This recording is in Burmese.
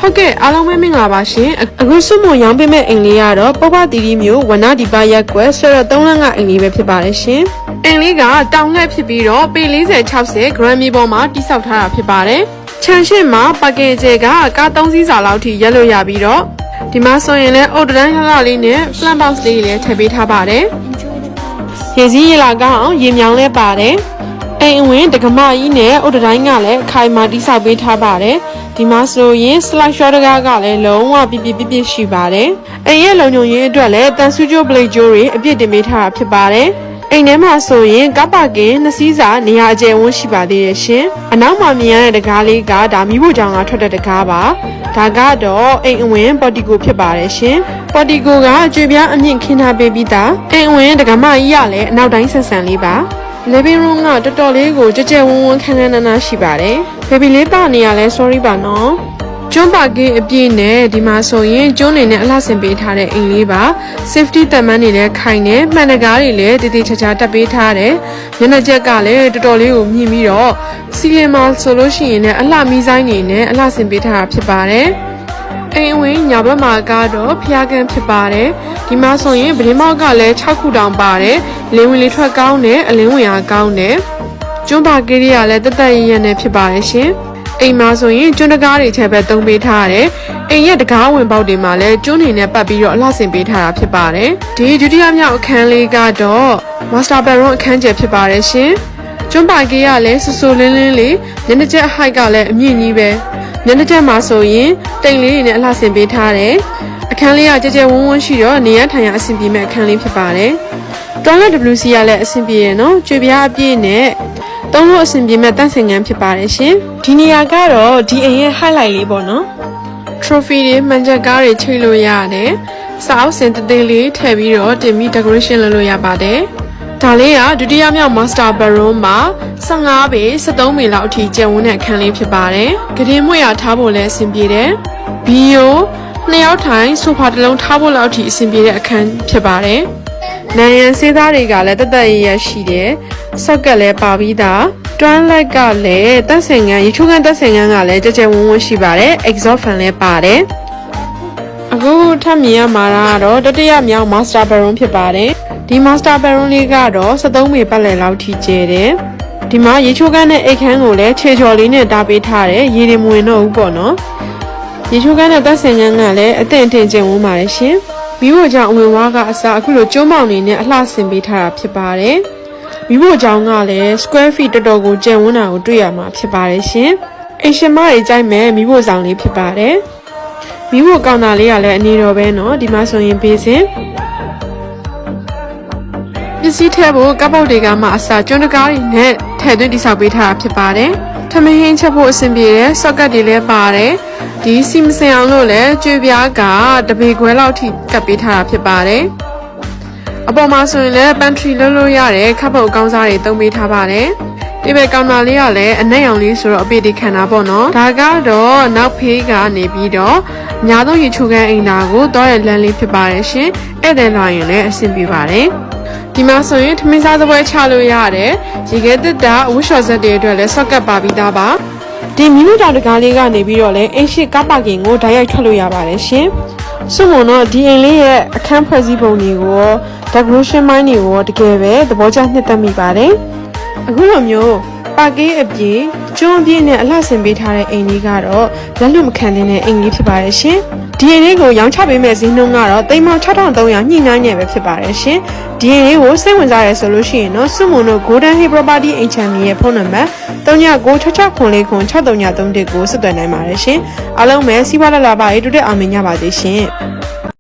ဟုတ်ကဲ့အားလုံးပဲမင်္ဂလာပါရှင်အခုစုမုံရောင်းပေးမဲ့အိမ်လေးကတော့ပုပ္ပတီရီမျိုးဝနဒီပါရက်ကွယ်ဆွဲတော့3လကအိမ်လေးပဲဖြစ်ပါတယ်ရှင်အိမ်လေးကတောင်လှည့်ဖြစ်ပြီးတော့ပေ40-60 gram မြေပေါ်မှာတိစောက်ထားတာဖြစ်ပါတယ်ခြံရှင်းမှာပါကင်ကျဲကကား3စီးစာလောက်ထိရက်လို့ရပြီးတော့ဒီမှာဆိုရင်လည်းအုတ်တန်းလှလှလေးနဲ့ plant box လေးလည်းထည့်ပေးထားပါတယ်ရေစည်းရေလာကောင်းအောင်ရေမြောင်းလဲပါတယ်အိမ်အဝင်ဒကမကြီးနဲ့အုတ်တိုင်းကလည်းအခိုင်မာတိစောက်ပေးထားပါတယ်ဒီမှာဆိုရင် slide shot ကလည်းလုံးဝပြပြရှိပါတယ်အိမ်ရဲ့လုံခြုံရေးအတွက်လည်းတန်ဆူးကြိုးပလိတ်ကြိုးတွေအပြည့်တင်ပေးထားတာဖြစ်ပါတယ်အိမ်ထဲမှာဆိုရင်ကားပါကင်2စီးစာနေရာအကျယ်ဝန်းရှိပါသေးတယ်ရှင်အနောက်မှာမြင်ရတဲ့တကားလေးကဒါမိဖို့ကြောင့်ကထွက်တဲ့တကားပါဒါကတော့အိမ်အဝင်ပေါ်တီကိုဖြစ်ပါတယ်ရှင်ပေါ်တီကိုကကြွေပြားအမြင့်ခင်းထားပေးပြီးသားအိမ်အဝင်ဒကမကြီးရလည်းအနောက်တိုင်းဆန်ဆန်လေးပါ living room ကတော်တော်လေးကိုကြဲကြဲဝန်းဝန်းခန်းခန်းနာနာရှိပါတယ် baby လေးပါနေရလဲ sorry ပါနော်ကျွန်းပါကင်းအပြည့်နဲ့ဒီမှာဆိုရင်ကျွန်းနေနဲ့အလှဆင်ပေးထားတဲ့အိမ်လေးပါ safety တမန်တွေလည်းခိုင်နေမှန်တကားတွေလည်းတည်တည်ချာချာတက်ပေးထားတယ်မျက်နှာကျက်ကလည်းတော်တော်လေးကိုမြင်ပြီးတော့စီလင်မာဆိုလို့ရှိရင်လည်းအလှမီးဆိုင်နေနဲ့အလှဆင်ပေးထားတာဖြစ်ပါတယ်အိမ်ဝင်ညာဘက်မှာကတော့ဖျားကန်ဖြစ်ပါတယ်ဒီမှာဆိုရင်ဗလင်းမောက်ကလည်း6ခုတောင်ပါတယ်လင်းဝင်လေးထွက်ကောင်းတယ်အလင်းဝင်အားကောင်းတယ်ကျွန်းပါကလေးကလည်းတက်တက်ရရနဲ့ဖြစ်ပါတယ်ရှင်အိမ်မှာဆိုရင်ကျွန်းတကားတွေချက်ပဲသုံးပေးထားရတယ်အိမ်ရဲ့တကားဝင်ပေါက်တွေမှာလည်းကျွန်းနေနဲ့ပတ်ပြီးတော့အလှဆင်ပေးထားတာဖြစ်ပါတယ်ဒီဒုတိယမြောက်အခန်းလေးကတော့ master bedroom အခန်းကျယ်ဖြစ်ပါတယ်ရှင်ကျွန်းပါကလေးကလည်းဆူဆူလင်းလင်းလေးမျက်နှာကျက် height ကလည်းအမြင့်ကြီးပဲမျက်နှာကျက်မှာဆိုရင်တိမ်လေးတွေနဲ့အလှဆင်ပေးထားတယ်အခန်းလေးကကြဲကြဲဝန်းဝန်းရှိတော့နေရထိုင်ရအဆင်ပြေမဲ့အခန်းလေးဖြစ်ပါတယ်တောင်းလက် WC ကလည်းအဆင်ပြေရနော်ကြွေပြားအပြည့်နဲ့သုံးလို့အဆင်ပြေမဲ့တန့်စင်ခန်းဖြစ်ပါတယ်ရှင်ဒီနေရာကတော့ဒီအိမ်ရဲ့ highlight လေးပေါ့နော် trophy တွေမှန်ချက်ကားတွေချိတ်လို့ရတယ်စာအုပ်စင်တေးလေးထည့်ပြီးတော့တင်ပြီး decoration လုပ်လို့ရပါတယ်ဒါလေးကဒုတိယမြောက် master bedroom မှာ15ပေ73ပေလောက်အထိကျယ်ဝန်းတဲ့အခန်းလေးဖြစ်ပါတယ်။ကတင်မွေရထားဖို့လည်းအဆင်ပြေတယ်။ဘီယို2ယောက်ထိုင်ဆိုဖာတစ်လုံးထားဖို့လောက်အထိအဆင်ပြေတဲ့အခန်းဖြစ်ပါတယ်။နိုင်ရန်စေးသားတွေကလည်းတသက်ရရရှိတယ်။ဆော့ကက်လည်းပါပြီးသား။တွန်းလိုက်ကလည်းတက်ဆင်ငန်းရေချိုးခန်းတက်ဆင်ငန်းကလည်းကြဲကြဲဝန်းဝန်းရှိပါတယ်။ exhaust fan လည်းပါတယ်။အခုထပ်မြင်ရမှာကတော့တတိယမြောက် master bedroom ဖြစ်ပါတယ်။ဒီ master bedroom လေးကတော့73ပေပတ်လည်လောက်ထိကျယ်တယ်။ဒီမှာရေချိုးခန်းနဲ့အိတ်ခန်းကိုလည်းခြေချော်လေးနဲ့တားပေးထားတယ်။ရေတွေမဝင်တော့ဘူးပေါ့နော်။ရေချိုးခန်းနဲ့သက်ဆင်ခန်းကလည်းအသင့်အတင်ကျင်ဝန်းပါတယ်ရှင်။မိဖို့ကြောင့်အဝင်ဝါးကအစားအခုလိုကျုံးမောင်နေနဲ့အလှဆင်ပေးထားတာဖြစ်ပါတယ်။မိဖို့ကြောင့်ကလည်း square feet တော်တော်ကိုကျယ်ဝန်းတာကိုတွေ့ရမှာဖြစ်ပါတယ်ရှင်။အိမ်ရှင်မတွေကြိုက်မဲ့မိဖို့ဆောင်လေးဖြစ်ပါတယ်။မိဖို့ကောင်တာလေးကလည်းအနေတော်ပဲနော်ဒီမှာဆိုရင်ဘေးစင်ပစ္စည်းထဲဖို့ကပ်ပုတ်တွေကမှအစာကျွန်းတကားတွေနဲ့ထည့်သွင်းတိစောက်ပေးထားတာဖြစ်ပါတယ်။ထမင်းချက်ဖို့အဆင်ပြေတဲ့ socket တွေလည်းပါတယ်။ဒီစီမစင်အောင်လို့လည်းကြွေပြားကတပေခွဲလောက်ထိကပ်ပေးထားတာဖြစ်ပါတယ်။အပေါ်မှာဆိုရင်လည်း pantry လုပ်လို့ရတဲ့ကပ်ပုတ်အကောင်းစားတွေသုံးပေးထားပါတယ်။ဒီဘက်ကောင်တာလေးကလည်းအနက်ရောင်လေးဆိုတော့အပေတိခံတာပေါ့နော်။ဒါကတော့နောက်ဖေးကနေပြီးတော့ညာသုံးရေချိုးခန်းအိမ်သာကိုတော့ရလမ်းလေးဖြစ်ပါတယ်ရှင်။ဧည့်သည်လာရင်လည်းအဆင်ပြေပါတယ်။ဒီမှာဆိုရင်ထမင်းစားစပွဲချလို့ရတယ်ရေခဲတစ်တာဝှက်လျှော်ဆက်တွေအတွက်လည်းဆော့ကပ်ပါပြီးသားပါဒီမီမီတောင်တကားလေးကနေပြီးတော့လည်းအိမ်ရှိကားပါကင်ကိုဓာတ်ရိုက်ထွက်လို့ရပါတယ်ရှင်စွမုံတော့ဒီအိမ်လေးရဲ့အခန်းဖွဲ့စည်းပုံတွေကို decoration မိုင်းတွေကိုတကယ်ပဲသဘောကျနှစ်သက်မိပါတယ်အခုလိုမျိုးပါကင်းအပြည့်ကျွန်းအပြည့်နဲ့အလှဆင်ပေးထားတဲ့အိမ်လေးကတော့လက်လွတ်မခံတဲ့အိမ်လေးဖြစ်ပါတယ်ရှင်ဒီအိမ်လေးကိုရောင်းချပေးမဲ့ဈေးနှုန်းကတော့36,300ညှိနှိုင်းနေပဲဖြစ်ပါတယ်ရှင်ဒီအိမ်လေးကိုစိတ်ဝင်စားရဲဆိုလို့ရှိရင်တော့စွမုံတို့ Golden Hill Property အိမ်ချမ်းရဲ့ဖုန်းနံပါတ်3996696331ကိုဆက်သွယ်နိုင်ပါတယ်ရှင်အားလုံးပဲစီးပွားလလပါရေးတူတဲ့အောင်မြင်ကြပါစေရှင်